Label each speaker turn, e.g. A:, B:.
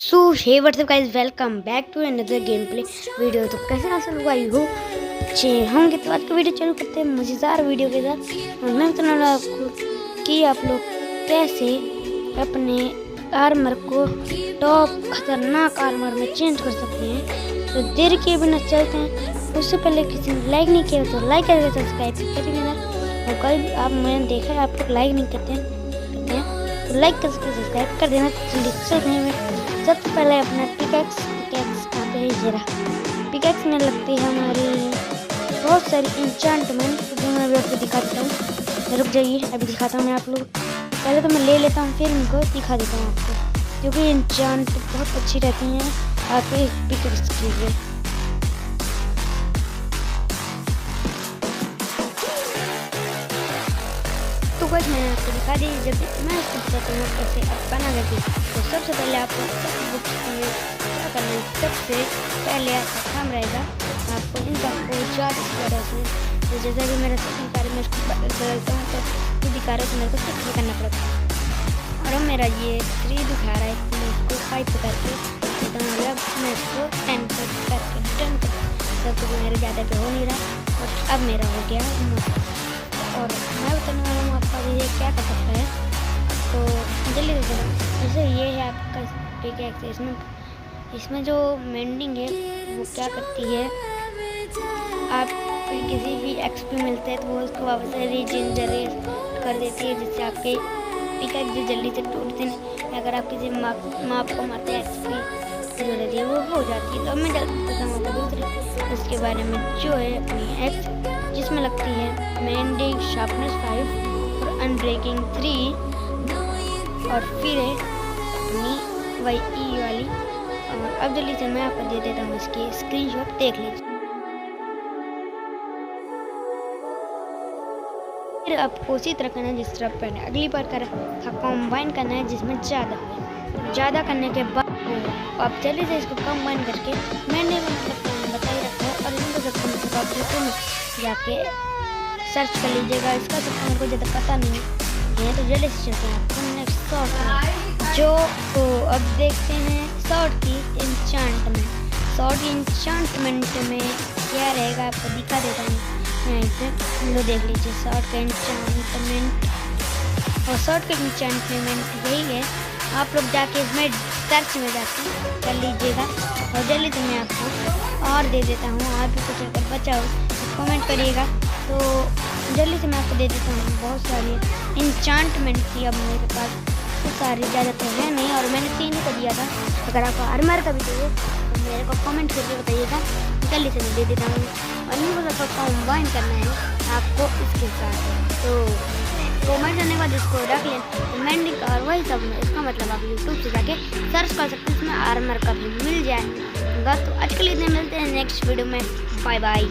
A: So hey what's up guys, welcome back to another game play video. तो कैसे आप सब लोग आई हो अच्छे होंगे। तो आज का वीडियो चालू करते हैं मज़ेदार वीडियो के साथ। और मैं बताने वाला आपको कि आप लोग कैसे अपने आर्मर को टॉप खतरनाक आर्मर में चेंज कर सकते हैं। तो देर किए बिना चलते हैं। उससे पहले किसी ने लाइक नहीं किया तो लाइक करके सब्सक्राइब कर देना। और कल आप मैंने देखा है आप लोग लाइक नहीं करते हैं तो लाइक करके सब्सक्राइब कर देना। जल्दी चलते हैं। सबसे पहले अपना पिकैक्स कहाँ पे है, ये रहा। पिकैक्स में लगती है हमारी बहुत सारी इंचांटमेंट जो मैं अभी आपको दिखाता हूँ। रुक जाइए, अभी दिखाता हूँ मैं आप लोग। पहले तो मैं ले लेता हूँ, फिर इनको दिखा देता हूँ आपको, क्योंकि इंचांट बहुत अच्छी रहती हैं आपके पिकैक्स के लिए। तो कुछ मैंने आपको दिखा दी। जब मैं इसको बताता हूँ कैसे आप बना करके, तो सबसे पहले आपको क्या करना है। सबसे पहले आपका काम रहेगा आपको इनका चार्ट वगैरह से, तो जैसा कि मेरा सेटिंग कार्य में इसको बदलता हूँ तो दिखा रहा है, तो मेरे को सेटिंग करना पड़ता। और अब मेरा ये 3 दिखा रहा है, तो मैं इसको 5 करके मतलब मैं इसको 10 करके 10 तब तो मेरे ज़्यादा पे हो नहीं रहा। और अब मेरा हो गया। और मैं बताने वाला हूँ आपका ये क्या कर सकता है। तो जल्दी से जैसे ये है आपका पिकैक्स। इसमें जो मेंडिंग है वो क्या करती है, आप किसी भी एक्सपी मिलते हैं तो वो उसको वापस रीजनरेट कर देती है, जिससे आपके पिकैक्स जो जल्दी से टूटते नहीं। अगर आप किसी माप को मारते हैं एक्सपी जो रहती है वो हो जाती है। तो मैं जल्दी बताता हूँ दूसरे उसके बारे में, जो है अपनी एक्स जिसमें लगती है मेंडिंग शार्पनेस 5 और अनब्रेकिंग 3, और फिर है अपनी वही ई वाली। और अब जल्दी से मैं आपको दे देता हूँ इसकी स्क्रीनशॉट, देख लीजिए। फिर आपको उसी तरह करना है जिस तरह पहले अगली बार कर कंबाइन करना है, जिसमें ज़्यादा करने के बाद आप जल्दी से इसको कंबाइन करके मैंने बता ही रखा है। और इनको सबको मतलब आप यूट्यूब में जाके सर्च कर लीजिएगा। इसका सबको मेरे को ज़्यादा पता नहीं है, तो जल्दी से चलते हैं आपको नेक्स्ट शॉर्ट जो तो अब देखते हैं शॉर्ट की इंचांटमेंट में क्या रहेगा, आपको दिखा देता हूँ मैं इसे। लो देख लीजिए शॉर्ट का इंचांटमेंट। और शॉर्ट का इंचांटमेंट यही है, आप लोग जाके इसमें सर्च में जाके कर लीजिएगा। और जल्दी से मैं आपको और दे देता हूँ, और भी कुछ अगर बचा हो तो कमेंट करिएगा। तो जल्दी से मैं आपको दे देता हूँ बहुत सारी इंचांटमेंट थी अब मेरे पास, तो सारी ज़्यादा तो है नहीं, और मैंने 3 ही को दिया था। अगर आपको आर्मर का भी चाहिए तो मेरे को कमेंट करके बताइएगा, जल्दी से मैं दे देता हूँ। और इनको सबको कंबाइन करना है आपको इसके साथ। तो कमेंट करने के बाद इसको रख लें मेंडिंग और वही सब में। इसका मतलब आप यूट्यूब से जाके सर्च कर सकते हैं, इसमें आर्मर का भी मिल जाएगा। तो आज के लिए इतने मिलते हैं नेक्स्ट वीडियो में। Bye bye.